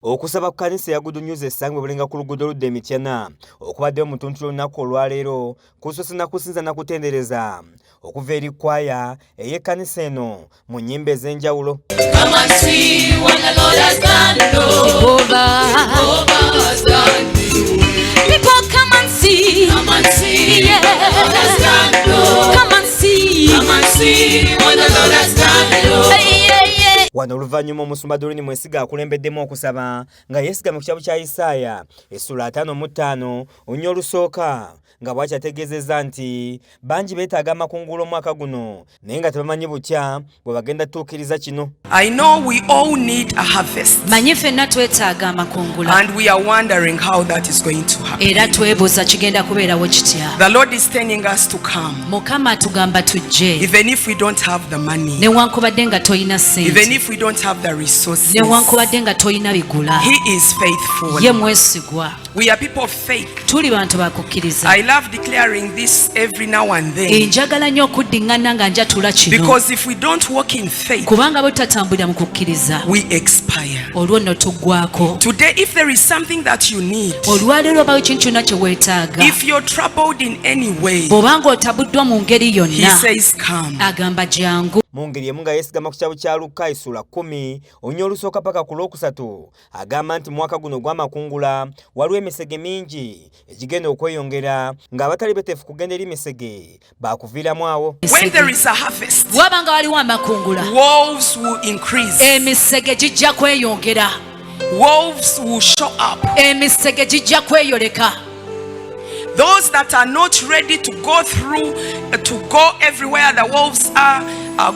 Okusaba ku kanisa ya Good News esangwe bulenga ku luguudo ludda Emityana okubaddeyo mu tuntu lunaku olwaleero kusoose na kusinza na kutendereza okuva eri kwaya ey'ekkanisa eno mu nnyimba ez'enjawulo. Wano oluvannyuma Omusumba Mwesige akulembeddemu okusaba nga yeesigamye ku kitabo kya Isaaya essula 55 olunya olusooka nga bw'atyo ategeezezza nti bangi beetaaga amakungula omwaka guno naye nga tebamanyi butya bwe bagenda tuukiriza kino. I know we all need a harvest. Manyi ffenna twetaaga amakungula. And we are wondering how that is going to happen. Era twebuuza kigenda kubeerawo kitya. The Lord is telling us to come. Mukama atugamba tujje. Even if we don't have the money. Newankubadde nga toyina ssente. Even if we don't have the resources. Newankubadde nga toyina bigula. He is faithful. Ye mwesigwa. We are people of faith. Tuli bantu bakukkiriza. I love declaring this every now and then. Njagala nnyo okuddiŋŋana nga njatula kino. Because if we don't walk in faith, kubanga bwe tutatambulira mu kukkiriza, we expire. Olwo nno tuggwako. Today, if there is something that you need, olwaleero obawo ekintu kyonna kye weetaaga, if you're troubled in any way, bw'obanga otabuddwa mu ngeri yonna, he says come. Agamba jangu. Mu ngeri emu nga yeesigama ku kitabo kya Luka essula 10 olunya olusooka paka ku lwokusatu agamba nti mwaka guno gw'amakungula waliwo emisege mingi egigenda okweyongera ng'abatali beteefu kugenda eri misege baakuviiramu awo. When there is a harvest, wabanga waliwo amakungula, wolves will increase. Emisege gijja kweyongera. Wolves will show up. Emisege gijja kweyoleka. Those that are not ready to go through, to go everywhere the wolves are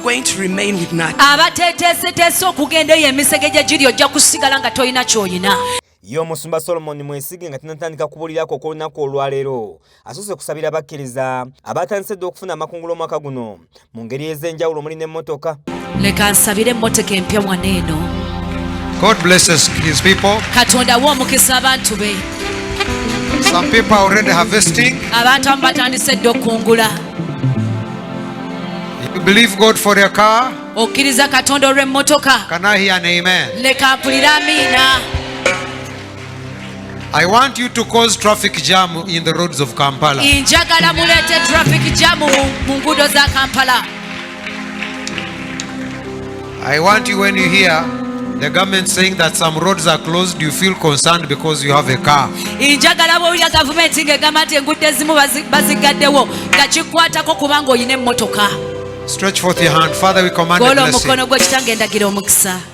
going to remain with nothing. Abateeteeseteese okugenda eyo emisege gye giri ojja kusigala nga toyina ky'oyina. Ye Omusumba Mwesige nga tinatandika kubulirako olunaku olwaleero asoose kusabira abakkiriza abatandise dde okufuna amakungula omwaka guno mu ngeri ez'enjawulo omuli n'emmotoka. Leka nsabire emmotoka empya wano eno. God blesses his people. Katonda wa omukisa abantu be. Some people are already harvesting. Abantu abamu batandise dde okungula. You believe God for your car? Okkiriza Katonda olw'emmotoka. Can I hear an amen? Leka mpulire amiina. I want you to cause traffic jam in the roads of Kampala. Njagala muleete traffic jam mu nguudo za Kampala. I want you, when you hear the government saying that some roads are closed, you feel concerned because you have a car. Njagala bw'owulira gavumenti ng'egamba nti enguudo ezimu bazigaddewo nga kikwatako kubanga oyina emmotoka. Stretch forth your hand. Father, we command a blessing omukono gwo kitange ndagira omukisa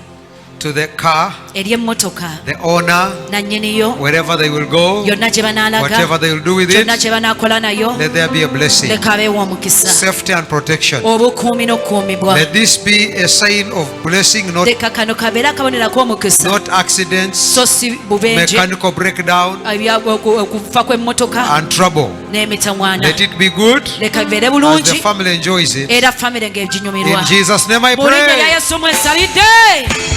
to the car, eri emmotoka, the owner, nannyiniyo, wherever they will go, yonna gye banaalaga, whatever they will do with it, kyonna kye banaakola nayo, let there be a blessing, leka abeewo omukisa, safety and protection. obukuumi n'okukuumibwa. Let this be a sign of blessing, not leka kano kabeere akabonerako omukisa, not accidents, so si bubenje, mechanical breakdown, okufa kw'emmotoka and trouble. n'emitawaana. Let it be good leka bibeere as the bulungi family enjoys it. era famire ng'eginyumirwa. In Jesus' name I mu linnya lya pray. Yesu mwesalidde.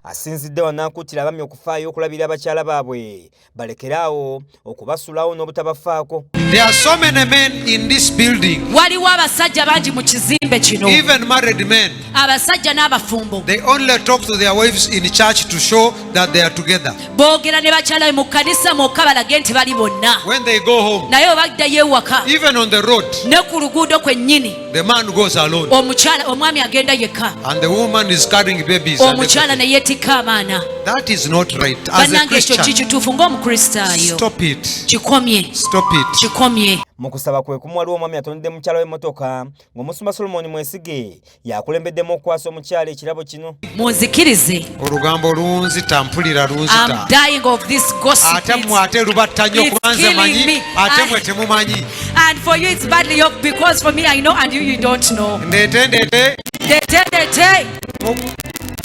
Asinzidde wanaakutira abami okufaayo okulabira abakyala baabwe balekeraawo okubasulawo n'obutabafaako. There are so many men in this building, waliwo abasajja bangi mu kizimbe kino, even married men. abasajja n'abafumbo, They only talk to their wives in church to show that they are together. boogera ne bakyala mu kkanisa mwokka balage nti bali bonna, When they go home, naye obaddayo ewaka even on the road, ne ku luguudo kwennyini, the man goes alone omwami agenda yekka, and the woman is carrying babies. And omukyala ne everything. yeetikka abaana. That is not right. As a bannange ekyo Christian, kikituufu ng'omukristaayo. stop it. Kikomye. Stop it. Kikomye. Mu kusaba kwe kumu waliwo omwami atonedde mukyala w'emmotoka ng'Omusumba Mwesige yakulembeddemu okukwasa omukyala ekirabo kino. Munzikirize. Olugambo lunzita mpulira I'm lunzita. dying of this gossip. Ate mmwe ate lubatta nnyo It's kuba nze killing manyi me. ate mmwe temumanyi. And for you it's badly off because for me I know and you don't know. Ndeete Dete.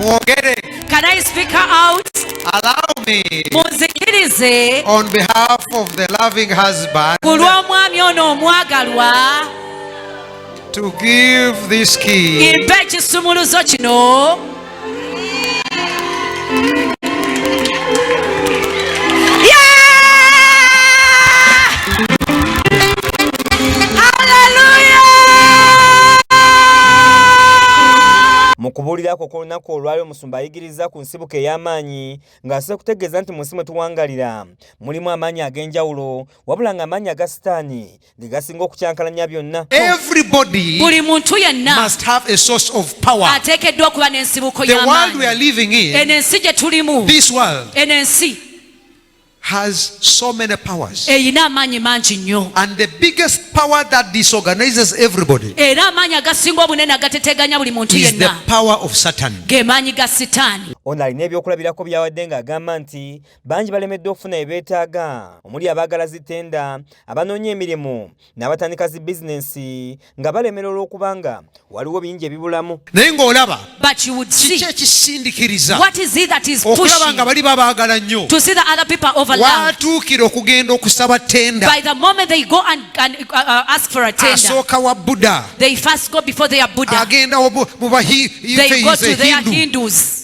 mwogere. Can I speak her out? Allow me, Munzikirize. on behalf of the loving husband, Ku lw'omwami ono omwagalwa, to give this key mpa ekisumuluzo kino. okuwulirako kw'olunaku olwali Omusumba ayigiriza ku nsibuko ey'amaanyi ng'asobola kutegeeza nti mu nsi mwe tuwangalira mulimu amaanyi ag'enjawulo wabula ng'amaanyi aga Sitaani ge gasinga okukyankalanya byonna. Everybody buli muntu yenna must have a source of power. ateekeddwa okuba n'ensibuko The world we are y'amaanyi. living in, eno ensi gye tulimu, this world, eno ensi has so many powers. eyina amaanyi mangi nnyo, And the biggest power that disorganizes everybody era amaanyi agasinga obunene agateteganya buli muntu is the yenna power of Satan. ge maanyi ga Sitaani. Ono alina ebyokulabirako by'awadde ng'agamba nti bangi balemeddwa okufuna ebeetaaga omuli abaagala zitenda, abanoonya emirimu n'abatandika zi bizinensi nga balemera olw'okubanga waliwo bingi ebibulamu. Naye ng'olaba But you would see kiki ekisindiikiriza what is it that is okulaba pushing nga bali babaagala nnyo to see that other people are over love. waatuukira okugenda okusaba tenda By the moment they go and ask for a tender, asooka wa Buddha they first go before their Buddha. agenda mu They go to their Hindu Hindus.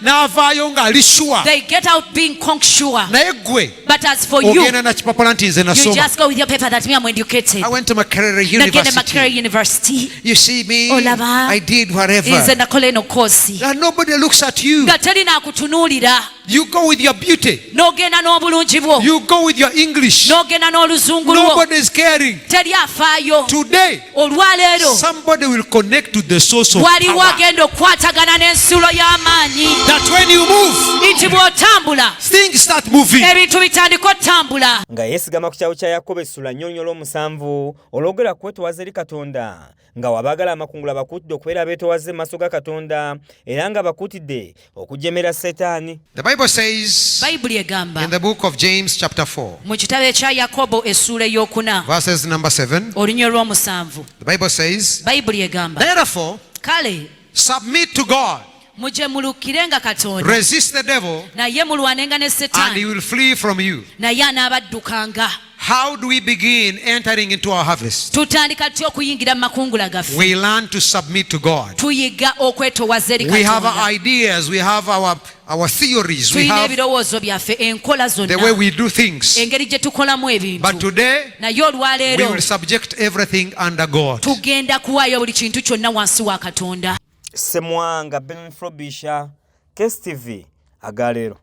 n'avaayo ng'ali sure. They get out being sure. Naye ggwe But as for you, ogenda na kipapala nti nze you nasoma. just go with your paper that me I'm educated. I went to Makerere Nagenda Makerere University. University. You see me, Olaba. I did whatever. Nze nakola eno kosi. And nobody looks at you. Nga teri n'akutunuulira. You go with your beauty. N'ogenda n'obulungi bwo. You go with your English. N'ogenda n'oluzungu lwo. Nobody is caring. Teri afaayo. Today, Olwaleero somebody will connect to the source of waliwo power. agenda okukwatagana n'ensulo y'amaanyi. That when you move, Nti bw'otambula things start moving. ebintu bitandika otambula. Nga yeesigama ku kyawu kya Yakobo essula nnyonnyola 7 olwogera ku kwetoowaza eri Katonda nga wabaagala amakungula bakuutidde okubeera abeetoowaze mu maaso ga Katonda era nga bakuutidde okujemera Setaani. The Bible says Bayibuli egamba in the book of James chapter 4, mu kitabo ekya Yakobo essula ey'okuna verses number 7, olunya olw'omusanvu. the Bible says, Bayibuli egamba therefore, kale submit to God, muje mulukirenga Katonda resist the devil, naye mulwanenga ne and he Setaani will flee from you. naye anaabaddukanga. How do we begin entering into our harvest? Tutandika tutya okuyingira mu makungula gaffe? We learn to submit to God. Tuyiga okwetoowaza eri We have Katonda. ideas, we have our theories, we Tulina have ebirowoozo byaffe, enkola the way zonna, we do things. engeri gye tukolamu But ebintu. today, Naye we olwaleero will subject everything under God. tugenda kuwaayo buli kintu kyonna wansi wa Katonda. Semwanga Ben Frobisha, KSTV, Agalero.